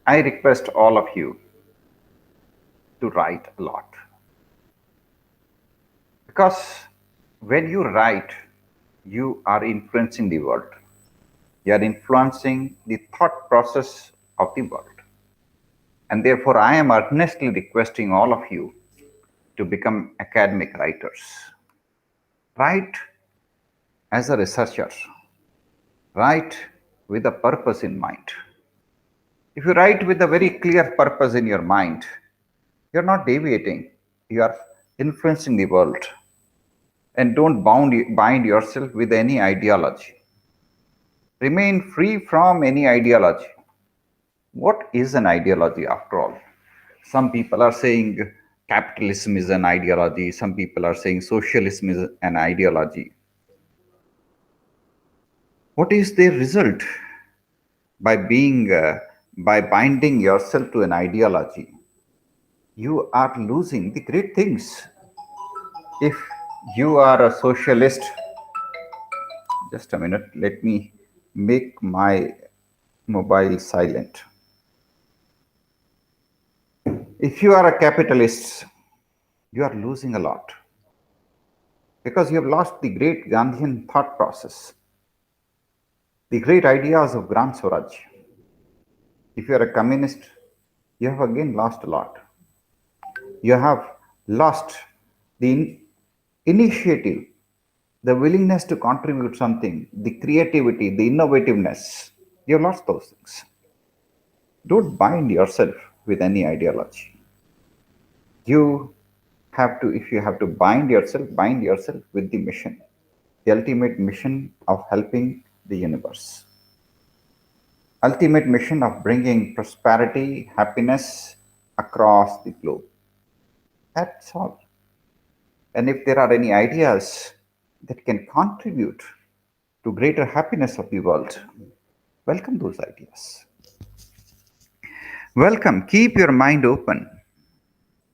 I request all of you to write a lot because when you write, you are influencing the world. You are influencing the thought process of the world. And therefore, I am earnestly requesting all of you to become academic writers. Write as a researcher, write with a purpose in mind. If you write with a very clear purpose in your mind, you're not deviating, you are influencing the world. And don't bind yourself with any ideology. Remain free from any ideology. What is an ideology after all? Some people are saying capitalism is an ideology, some people are saying socialism is an ideology. What is their result? By binding yourself to an ideology, you are losing the great things. If you are a socialist, just a minute, let me make my mobile silent. If you are a capitalist, you are losing a lot because you have lost the great Gandhian thought process, the great ideas of Gram Swaraj. If you are a communist, you have again lost a lot. You have lost the initiative, the willingness to contribute something, the creativity, the innovativeness. You have lost those things. Don't bind yourself with any ideology. You have to, if you have to bind yourself with the mission, the ultimate mission of helping the universe, ultimate mission of bringing prosperity, happiness across the globe. That's all. And if there are any ideas that can contribute to greater happiness of the world, welcome those ideas. Welcome. Keep your mind open.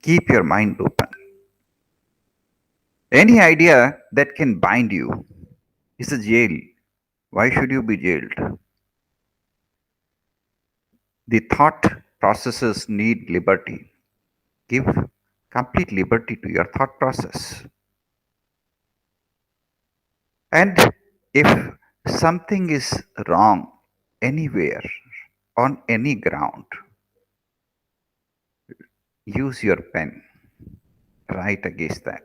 Keep your mind open. Any idea that can bind you is a jail. Why should you be jailed? The thought processes need liberty. Give complete liberty to your thought process. And if something is wrong anywhere, on any ground, use your pen, write against that.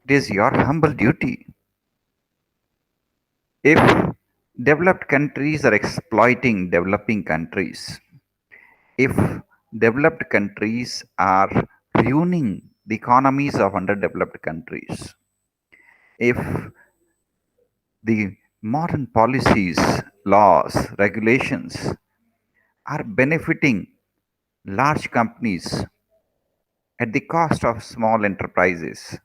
It is your humble duty. If developed countries are exploiting developing countries, if developed countries are ruining the economies of underdeveloped countries, if the modern policies, laws, regulations are benefiting large companies at the cost of small enterprises,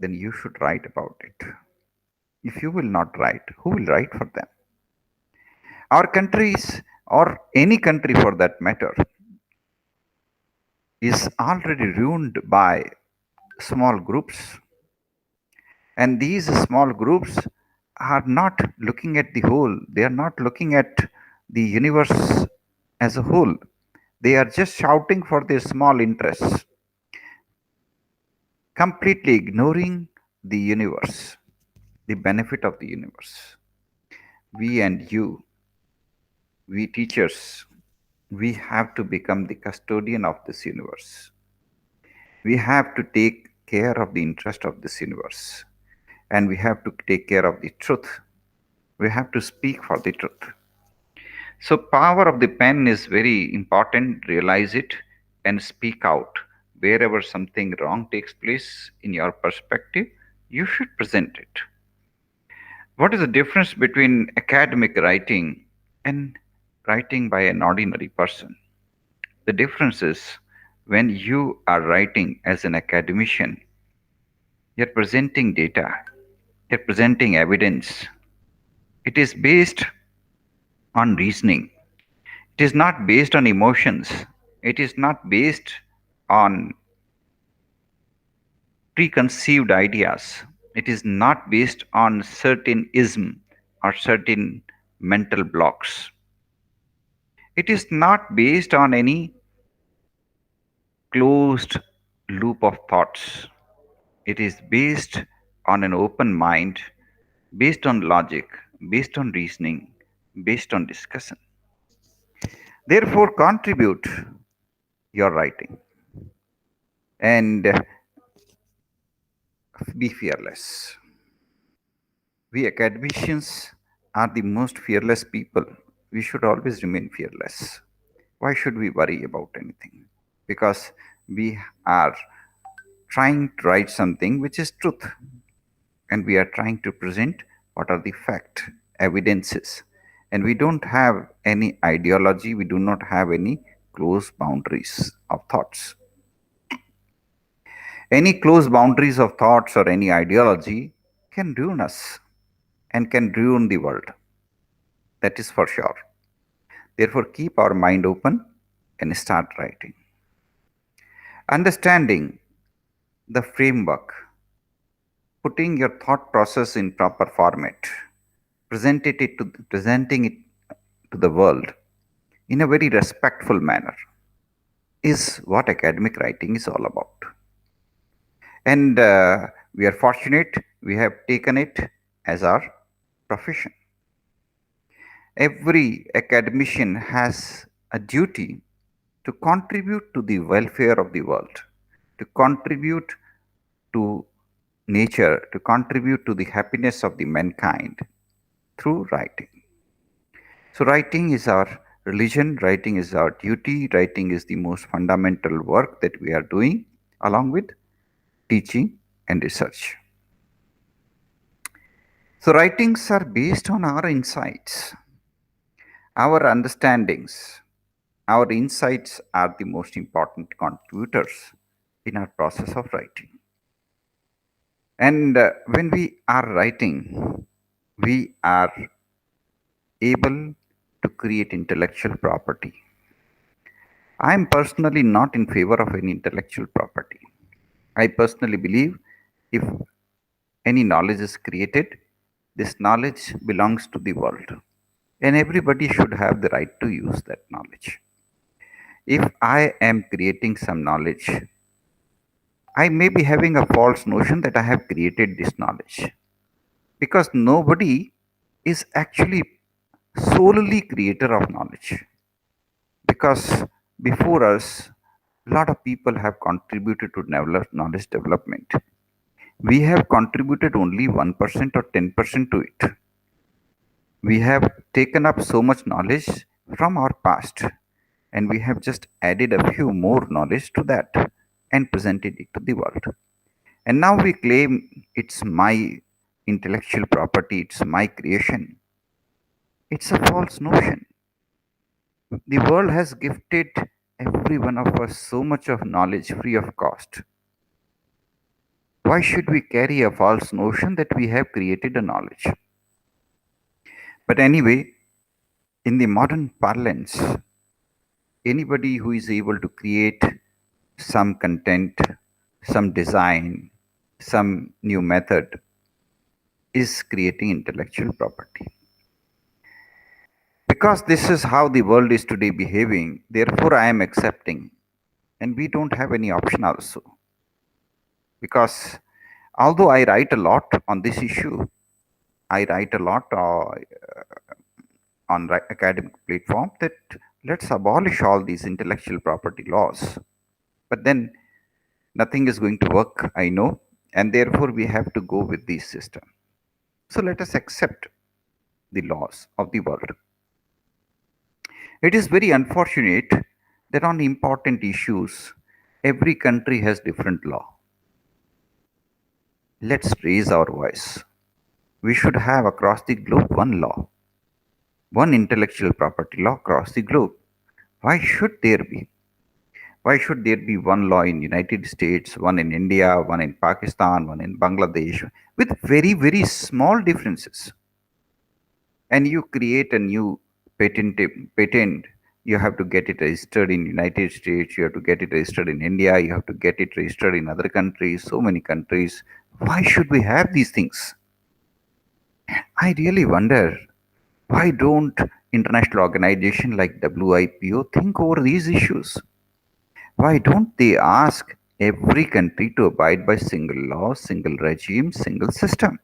then you should write about it. If you will not write, who will write for them? Our countries, or any country for that matter, is already ruined by small groups. And these small groups are not looking at the whole, they are not looking at the universe as a whole. They are just shouting for their small interests, completely ignoring the universe, the benefit of the universe. We and you, we teachers, we have to become the custodian of this universe. We have to take care of the interest of this universe. And we have to take care of the truth. We have to speak for the truth. So power of the pen is very important. Realize it and speak out. Wherever something wrong takes place in your perspective, you should present it. What is the difference between academic writing and writing by an ordinary person? The difference is when you are writing as an academician, you're presenting data, you're presenting evidence. It is based on reasoning. It is not based on emotions. It is not based on preconceived ideas. It is not based on certain ism or certain mental blocks. It is not based on any closed loop of thoughts. It is based on an open mind, based on logic, based on reasoning, based on discussion. Therefore, contribute your writing and be fearless. We academicians are the most fearless people. We should always remain fearless. Why should we worry about anything? Because we are trying to write something which is truth, and we are trying to present what are the fact evidences, and we don't have any ideology, we do not have any close boundaries of thoughts. Any close boundaries of thoughts or any ideology can ruin us and can ruin the world. That is for sure. Therefore, keep our mind open and start writing. Understanding the framework, putting your thought process in proper format, presenting it to the world in a very respectful manner is what academic writing is all about. And we are fortunate we have taken it as our profession. Every academician has a duty to contribute to the welfare of the world, to contribute to nature, to contribute to the happiness of the mankind through writing. So, writing is our religion, writing is our duty, writing is the most fundamental work that we are doing, along with teaching and research. So, writings are based on our insights, our understandings. Our insights are the most important contributors in our process of writing. And when we are writing, we are able to create intellectual property. I am personally not in favor of any intellectual property. I personally believe if any knowledge is created, this knowledge belongs to the world, and everybody should have the right to use that knowledge. If I am creating some knowledge, I may be having a false notion that I have created this knowledge, because nobody is actually solely creator of knowledge. Because before us, a lot of people have contributed to knowledge development. We have contributed only 1% or 10% to it. We have taken up so much knowledge from our past, and we have just added a few more knowledge to that and presented it to the world. And now we claim it's my intellectual property, it's my creation. It's a false notion. The world has gifted every one of us so much of knowledge free of cost. Why should we carry a false notion that we have created a knowledge? But anyway, in the modern parlance, anybody who is able to create some content, some design, some new method is creating intellectual property. Because this is how the world is today behaving, therefore I am accepting. And we don't have any option also. Because although I write a lot on this issue, I write a lot on academic platform that let's abolish all these intellectual property laws. But then nothing is going to work, I know, and therefore we have to go with this system. So let us accept the laws of the world. It is very unfortunate that on important issues, every country has different law. Let's raise our voice. We should have across the globe one law, one intellectual property law across the globe. Why should there be? Why should there be one law in United States, one in India, one in Pakistan, one in Bangladesh, with very, very small differences? And you create a new patent, you have to get it registered in United States, you have to get it registered in India, you have to get it registered in other countries, so many countries. Why should we have these things? I really wonder, why don't international organizations like WIPO think over these issues? Why don't they ask every country to abide by single law, single regime, single system,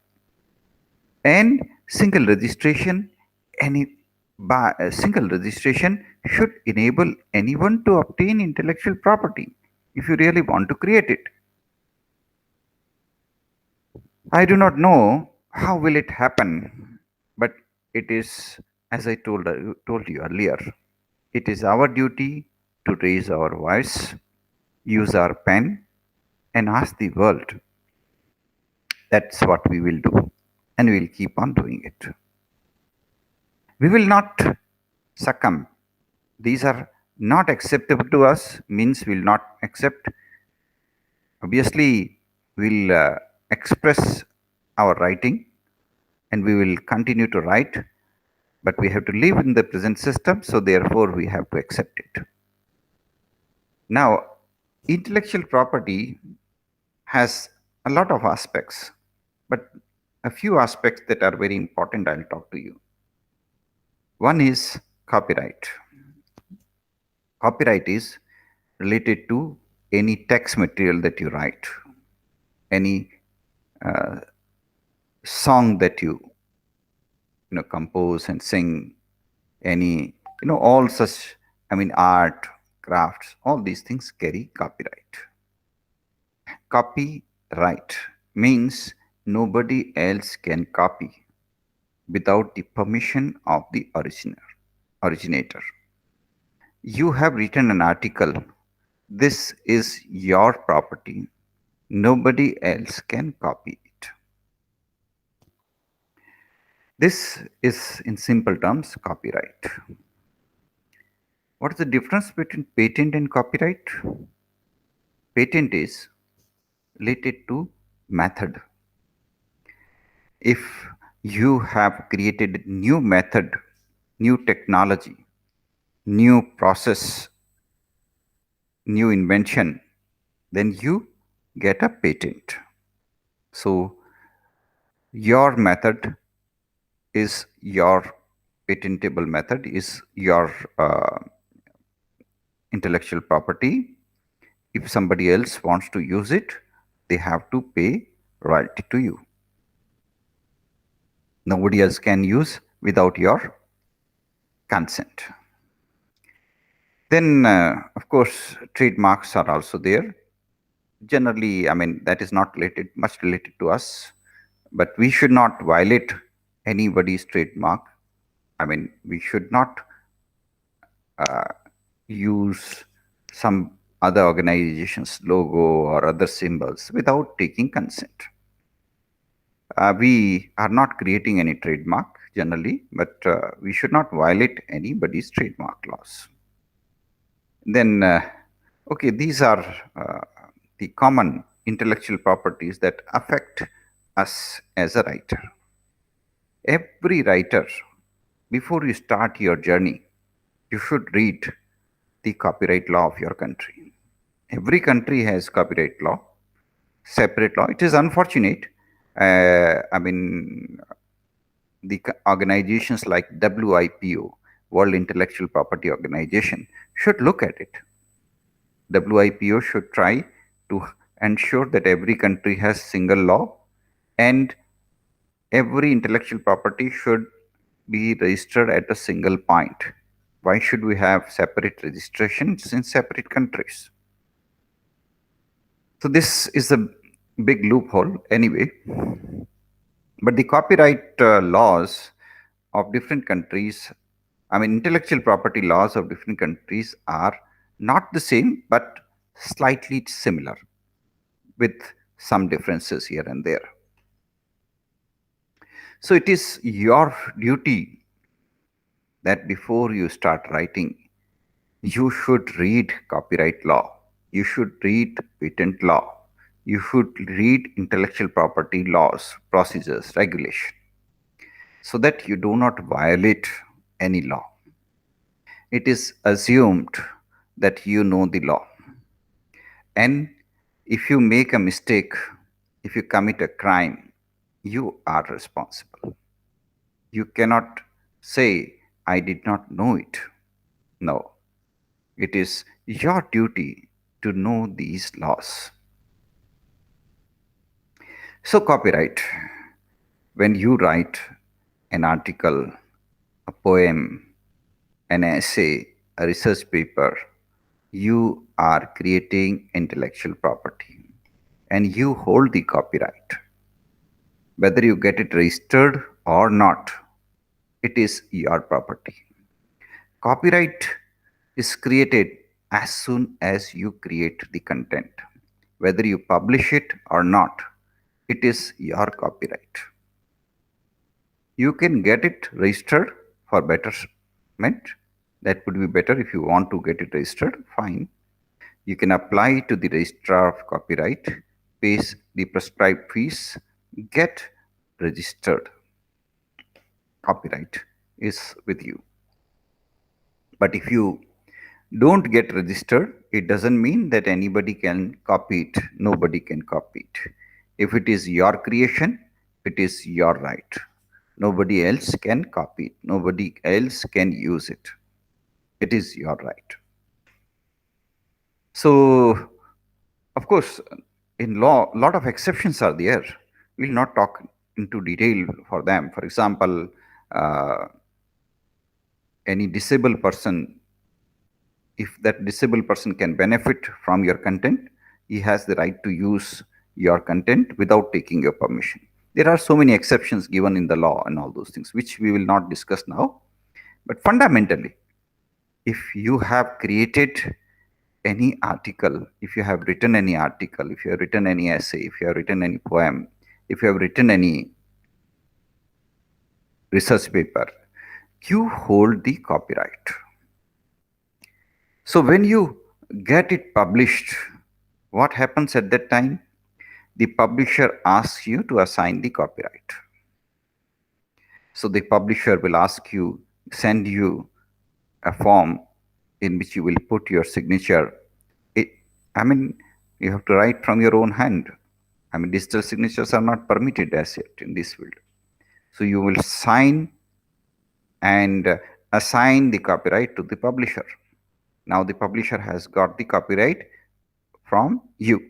and single registration? Any by single registration should enable anyone to obtain intellectual property if you really want to create it. I do not know how will it happen, but it is, as I told you earlier, it is our duty to raise our voice, use our pen, and ask the world. That's what we will do, and we will keep on doing it. We will not succumb. These are not acceptable to us, means we will not accept. Obviously, we'll express our writing and we will continue to write, but we have to live in the present system, so therefore we have to accept it. Now, intellectual property has a lot of aspects, but a few aspects that are very important I'll talk to you. One is copyright. Copyright is related to any text material that you write, any uh, song that you compose and sing, any all such, art, crafts, all these things carry copyright. Copyright means nobody else can copy without the permission of the originator. You have written an article. This is your property. Nobody else can copy it. This is, in simple terms, copyright. What is the difference between patent and copyright? Patent is related to method. If you have created new method, new technology, new process, new invention, then you get a patent. So your method is your patentable method, is your intellectual property. If somebody else wants to use it, they have to pay royalty to you. Nobody else can use without your consent. Then, of course, trademarks are also there. Generally, that is not much related to us, but we should not violate anybody's trademark. We should not use some other organization's logo or other symbols without taking consent. We are not creating any trademark generally, but we should not violate anybody's trademark laws. Then, okay, these are the common intellectual properties that affect us as a writer. Every writer, before you start your journey, you should read the copyright law of your country. Every country has copyright law, separate law. It is unfortunate. The organizations like WIPO, World Intellectual Property Organization, should look at it. WIPO should try to ensure that every country has single law and every intellectual property should be registered at a single point. Why should we have separate registrations in separate countries? So this is a big loophole anyway. But the copyright laws of different countries, intellectual property laws of different countries are not the same, but slightly similar with some differences here and there. So it is your duty that before you start writing, you should read copyright law, you should read patent law, you should read intellectual property laws, procedures, regulation, so that you do not violate any law. It is assumed that you know the law. And if you make a mistake, if you commit a crime, you are responsible. You cannot say, I did not know it. No, it is your duty to know these laws. So, copyright. When you write an article, a poem, an essay, a research paper, you are creating intellectual property and you hold the copyright. Whether you get it registered or not, it is your property. Copyright is created as soon as you create the content. Whether you publish it or not, it is your copyright. You can get it registered for betterment. That would be better. If you want to get it registered, fine. You can apply to the registrar of copyright, pay the prescribed fees, get registered. Copyright is with you. But if you don't get registered, it doesn't mean that anybody can copy it. Nobody can copy it. If it is your creation, it is your right. Nobody else can copy it. Nobody else can use it. It is your right. So, of course, in law, a lot of exceptions are there. We'll not talk into detail for them. For example, uh, any disabled person, if that disabled person can benefit from your content, he has the right to use your content without taking your permission. There are so many exceptions given in the law and all those things, which we will not discuss now. But fundamentally, if you have created any article, if you have written any article, if you have written any essay, if you have written any poem, if you have written any research paper, you hold the copyright. So when you get it published, what happens at that time? The publisher asks you to assign the copyright. So the publisher will ask you, send you a form in which you will put your signature. I mean, you have to write from your own hand. I mean, digital signatures are not permitted as yet in this field. So you will sign and assign the copyright to the publisher. Now the publisher has got the copyright from you.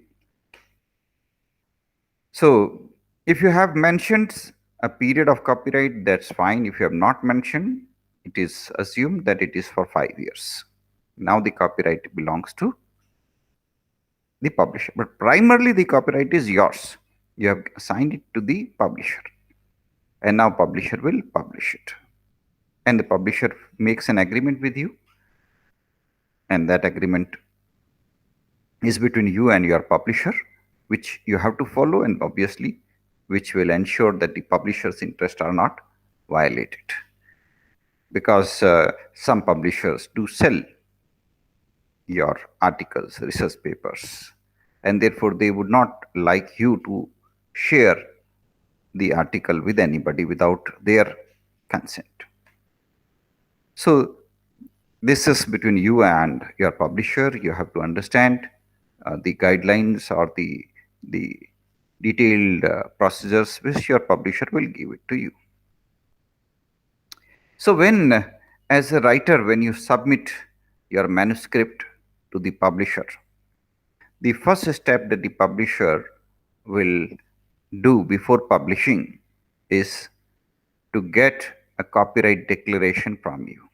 So if you have mentioned a period of copyright, that's fine. If you have not mentioned, it is assumed that it is for 5 years. Now the copyright belongs to the publisher, but primarily the copyright is yours. You have assigned it to the publisher, and now publisher will publish it, and the publisher makes an agreement with you, and that agreement is between you and your publisher, which you have to follow, and obviously which will ensure that the publisher's interests are not violated, because some publishers do sell your articles, research papers, and therefore they would not like you to share the article with anybody without their consent. So this is between you and your publisher. You have to understand the guidelines or the detailed procedures which your publisher will give it to you. So when, as a writer, when you submit your manuscript to the publisher, the first step that the publisher will do before publishing is to get a copyright declaration from you.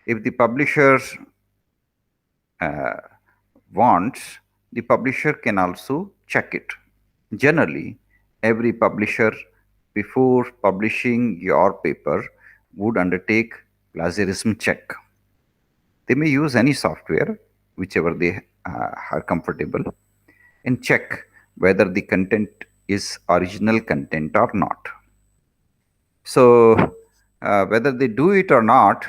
If the publisher wants, the publisher can also check it. Generally, every publisher, before publishing your paper, would undertake plagiarism check. They may use any software, whichever they are comfortable, and check whether the content is original content or not. So, whether they do it or not,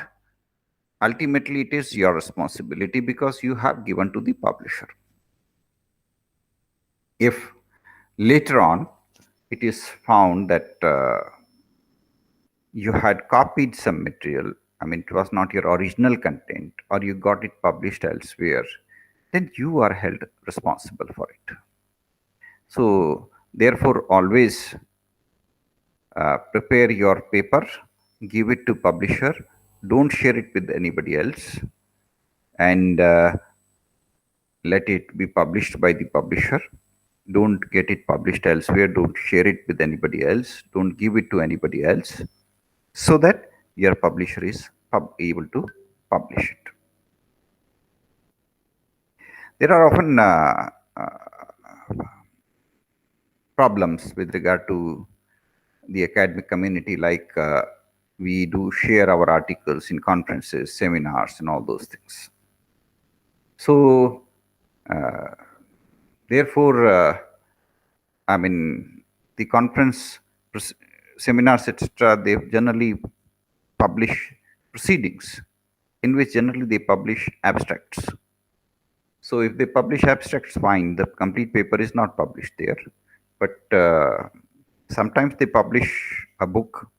ultimately it is your responsibility because you have given to the publisher. If later on it is found that you had copied some material, I mean, it was not your original content, or you got it published elsewhere, then you are held responsible for it. So, therefore, always Prepare your paper, give it to publisher, don't share it with anybody else, and let it be published by the publisher. Don't get it published elsewhere, don't share it with anybody else, don't give it to anybody else, so that your publisher is able to publish it. There are often problems with regard to the academic community, like we do share our articles in conferences, seminars, and all those things. So, therefore, I mean, the conference, seminars, etc., they generally publish proceedings in which generally they publish abstracts. So if they publish abstracts, fine, the complete paper is not published there. But sometimes they publish a book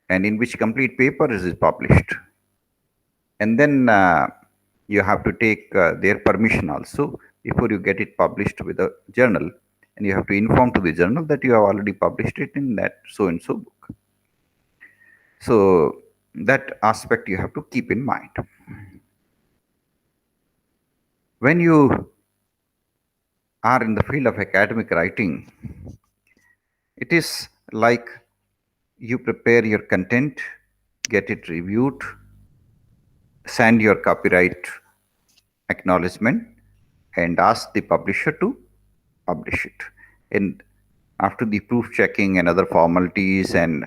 and in which complete paper is published. And then you have to take their permission also before you get it published with a journal. And you have to inform to the journal that you have already published it in that so-and-so book. So that aspect you have to keep in mind. When you are in the field of academic writing, it is like you prepare your content, get it reviewed, send your copyright acknowledgement, and ask the publisher to publish it. And after the proof checking and other formalities and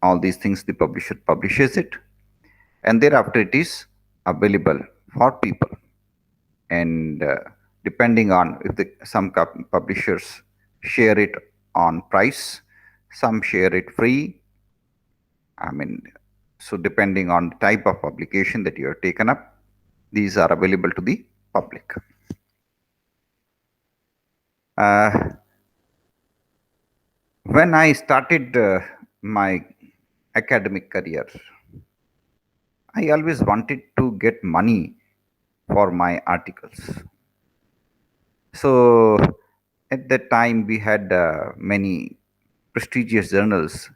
all these things, the publisher publishes it, and thereafter it is available for people. And depending on if some publishers share it on price, some share it free. I mean, so depending on the type of publication that you have taken up, these are available to the public. When I started my academic career, I always wanted to get money for my articles. So at that time, we had many prestigious journals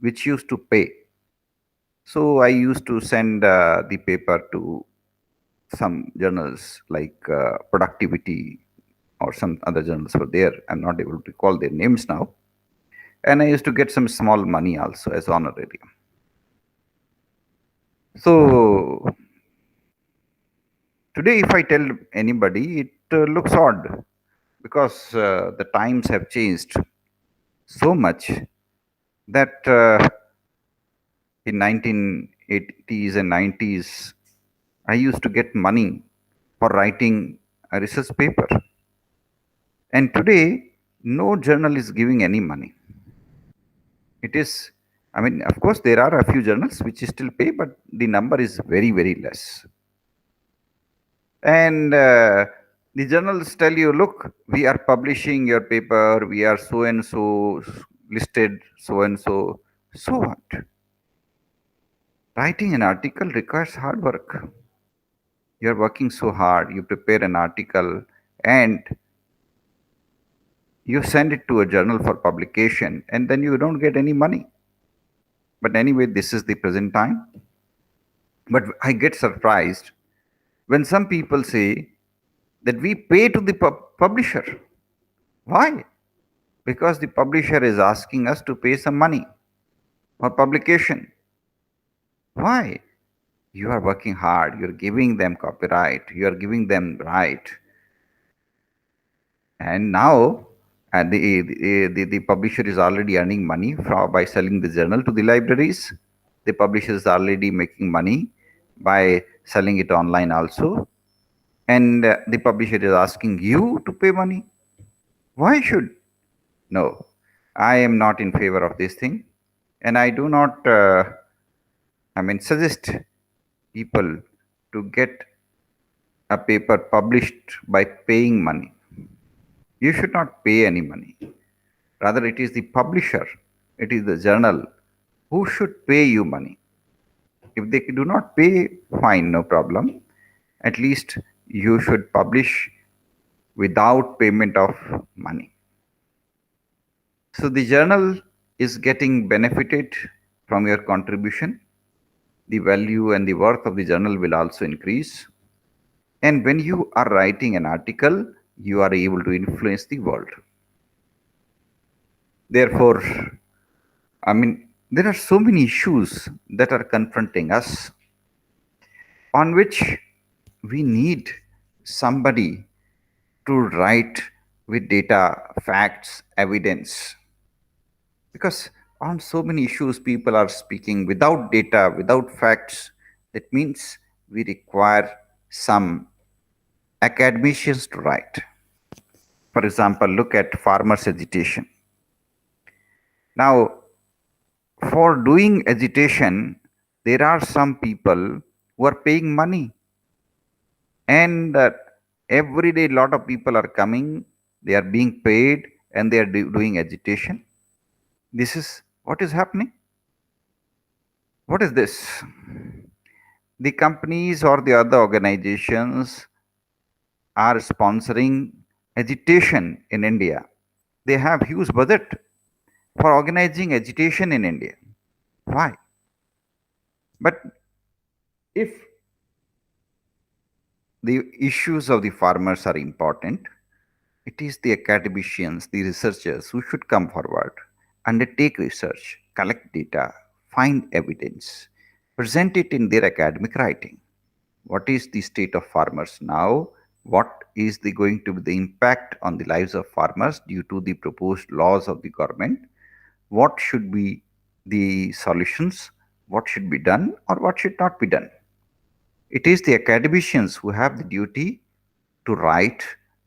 which used to pay. So I used to send the paper to some journals like Productivity or some other journals were there. I'm not able to recall their names now. And I used to get some small money also as honorarium. So today, if I tell anybody, it looks odd because the times have changed so much that in 1980s and 90s, I used to get money for writing a research paper. And today, no journal is giving any money. It is, I mean, of course, there are a few journals which still pay, but the number is very, very less. And the journals tell you, look, we are publishing your paper, we are so and so listed, so and so. So what? Writing an article requires hard work. You're working so hard, you prepare an article and you send it to a journal for publication, and then you don't get any money. But anyway, this is the present time. But I get surprised when some people say that we pay to the publisher. Why? Because the publisher is asking us to pay some money for publication. Why? You are working hard, you're giving them copyright, you're giving them right. And now the publisher is already earning money by selling the journal to the libraries. The publisher is already making money by selling it online also. And the publisher is asking you to pay money. Why should? No, I am not in favor of this thing. And I do not, suggest people to get a paper published by paying money. You should not pay any money. Rather, it is the publisher, it is the journal who should pay you money. If they do not pay, fine, no problem. At least you should publish without payment of money. So the journal is getting benefited from your contribution. The value and the worth of the journal will also increase. And when you are writing an article, you are able to influence the world. Therefore, there are so many issues that are confronting us on which we need somebody to write with data, facts, evidence. Because on so many issues, people are speaking without data, without facts. That means we require some academicians to write. For example, look at farmers' agitation. Now, for doing agitation, there are some people who are paying money, and every day, lot of people are coming. They are being paid, and they are doing agitation. This is what is happening. What is this? The companies or the other organizations are sponsoring agitation in India. They have huge budget for organizing agitation in India. Why? But if the issues of the farmers are important, it is the academicians, the researchers who should come forward, undertake research, collect data, find evidence, present it in their academic writing. What is the state of farmers now? What is going to be the impact on the lives of farmers due to the proposed laws of the government? What should be the solutions? What should be done or what should not be done? It is the academicians who have the duty to write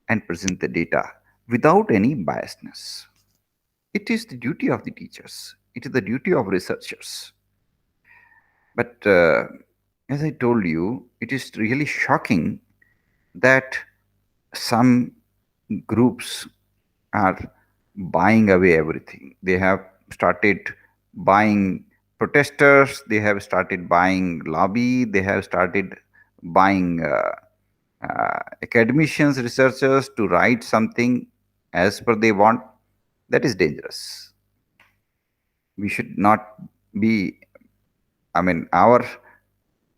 and present the data without any biasness. It is the duty of the teachers. It is the duty of researchers. But as I told you, it is really shocking that some groups are buying away everything. They have started buying protesters, they have started buying lobby, they have started buying academicians, researchers to write something as per they want. That is dangerous. We should not be, our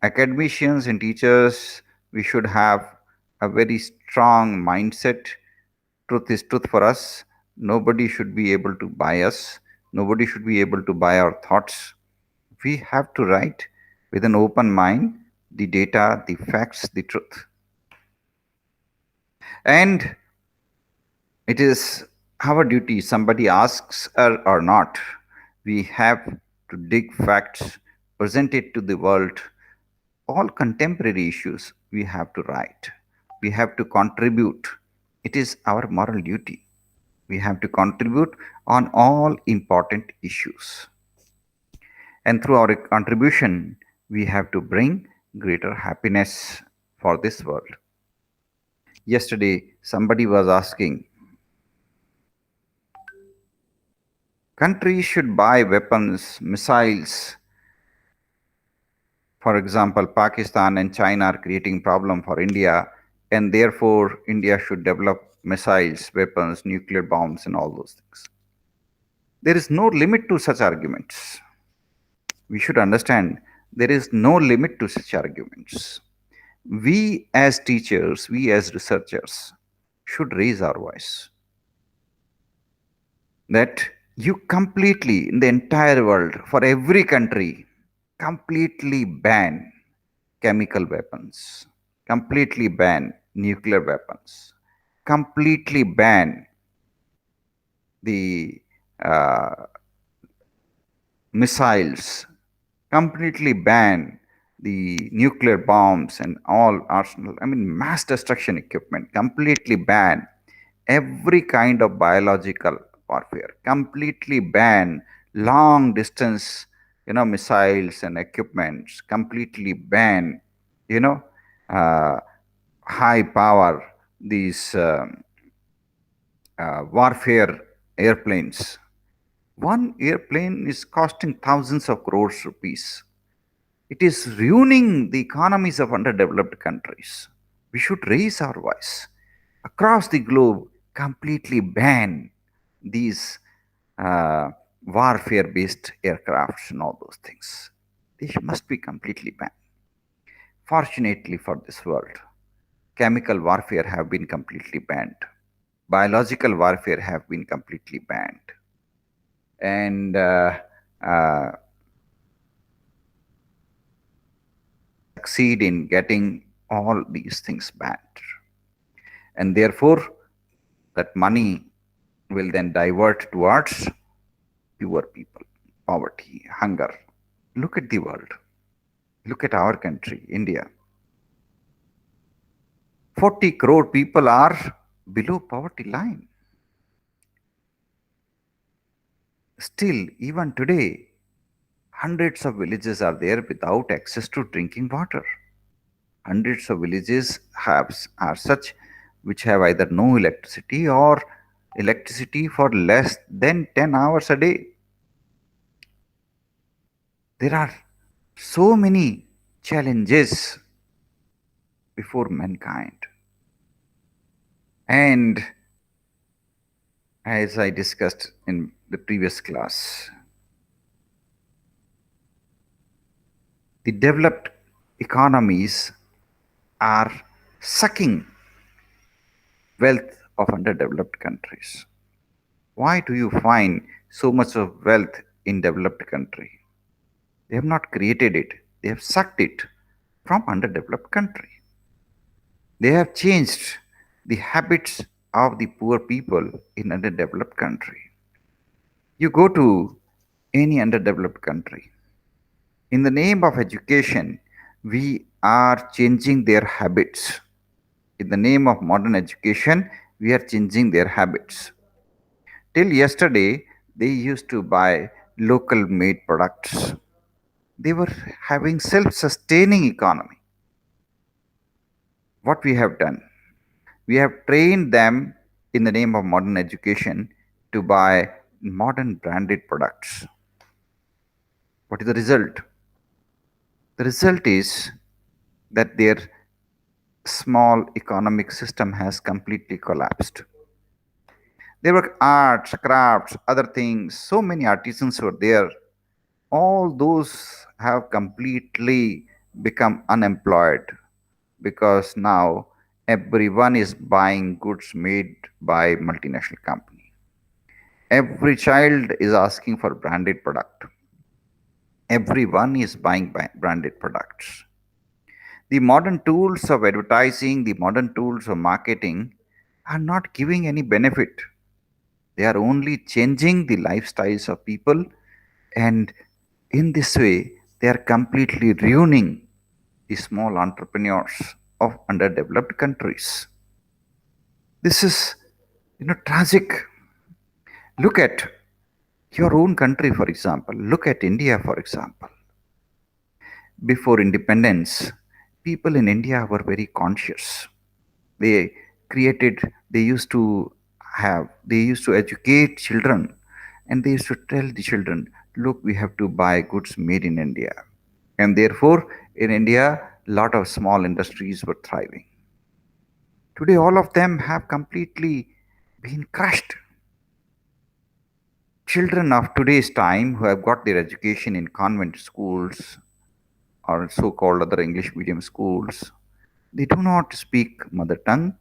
academicians and teachers, we should have a very strong mindset. Truth is truth for us. Nobody should be able to buy us. Nobody should be able to buy our thoughts. We have to write with an open mind the data, the facts, the truth. And it is our duty, somebody asks or not, we have to dig facts, present it to the world. All contemporary issues we have to write. We have to contribute. It is our moral duty. We have to contribute on all important issues. And through our contribution, we have to bring greater happiness for this world. Yesterday, somebody was asking, countries should buy weapons, missiles. For example, Pakistan and China are creating problem for India, and therefore India should develop missiles, weapons, nuclear bombs, and all those things. There is no limit to such arguments. We should understand there is no limit to such arguments. We as teachers, we as researchers should raise our voice that you completely, in the entire world, for every country, completely ban chemical weapons, completely ban nuclear weapons, completely ban the missiles, completely ban the nuclear bombs and all arsenal, mass destruction equipment, completely ban every kind of biological warfare, completely ban long distance, missiles and equipments, completely ban, uh, high power, these warfare airplanes. One airplane is costing thousands of crores rupees. It is ruining the economies of underdeveloped countries. We should raise our voice across the globe, completely ban these uh, warfare based aircrafts and all those things. They must be completely banned. Fortunately for this world, chemical warfare have been completely banned. Biological warfare have been completely banned. And uh, succeed in getting all these things banned. And therefore, that money will then divert towards poor people, poverty, hunger. Look at the world. Look at our country, India. 40 crore people are below poverty line. Still, even today, hundreds of villages are there without access to drinking water. Hundreds of villages are such which have either no electricity or electricity for less than 10 hours a day. There are so many challenges before mankind. And as I discussed in the previous class, the developed economies are sucking wealth of underdeveloped countries. Why do you find so much of wealth in developed country? They have not created it. They have sucked it from underdeveloped country. They have changed the habits of the poor people in underdeveloped country. You go to any underdeveloped country. In the name of education, we are changing their habits. In the name of modern education, we are changing their habits. Till yesterday, they used to buy local made products. They were having self sustaining economy. What we have done? We have trained them in the name of modern education to buy modern branded products. What is the result? The result is that their small economic system has completely collapsed. There were arts, crafts, other things, so many artisans were there. All those have completely become unemployed because now everyone is buying goods made by multinational company. Every child is asking for branded product. Everyone is buying branded products. The modern tools of advertising, the modern tools of marketing are not giving any benefit. They are only changing the lifestyles of people, and in this way, they are completely ruining the small entrepreneurs of underdeveloped countries. This is, tragic. Look at your own country, for example. Look at India, for example. Before independence, people in India were very conscious. They they used to they used to educate children, and they used to tell the children, look, we have to buy goods made in India. And therefore, in India, a lot of small industries were thriving. Today, all of them have completely been crushed. Children of today's time who have got their education in convent schools or so called other English medium schools, they do not speak mother tongue.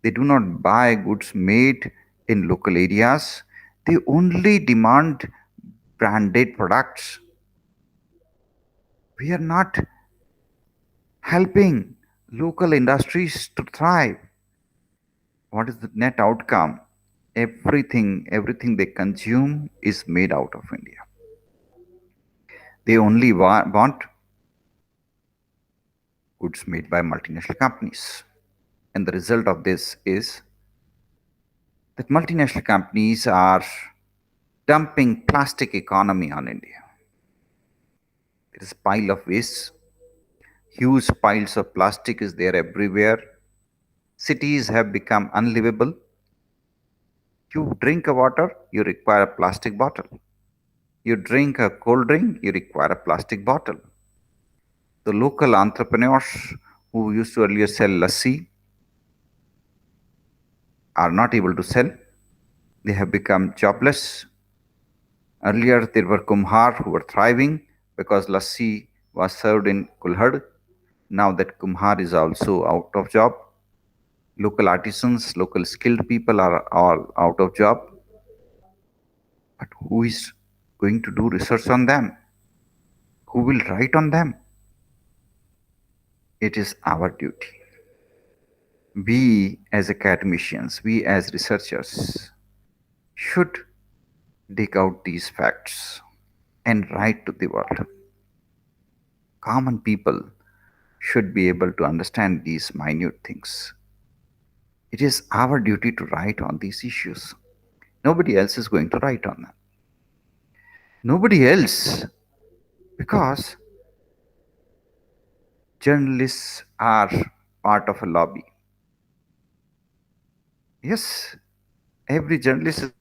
They do not buy goods made in local areas. They only demand branded products. We are not helping local industries to thrive. What is the net outcome? Everything they consume is made out of India. They only want goods made by multinational companies. And the result of this is that multinational companies are dumping plastic economy on India. There is a pile of waste. Huge piles of plastic is there everywhere. Cities have become unlivable. You drink a water, you require a plastic bottle. You drink a cold drink, you require a plastic bottle. The local entrepreneurs who used to earlier sell lassi are not able to sell. They have become jobless. Earlier, there were Kumhar who were thriving because lassi was served in Kulhad. Now that Kumhar is also out of job, local artisans, local skilled people are all out of job. But who is going to do research on them? Who will write on them? It is our duty. We as academicians, we as researchers should dig out these facts and write to the world. Common people should be able to understand these minute things. It is our duty to write on these issues. Nobody else is going to write on them. Nobody else, because journalists are part of a lobby. Yes, every journalist is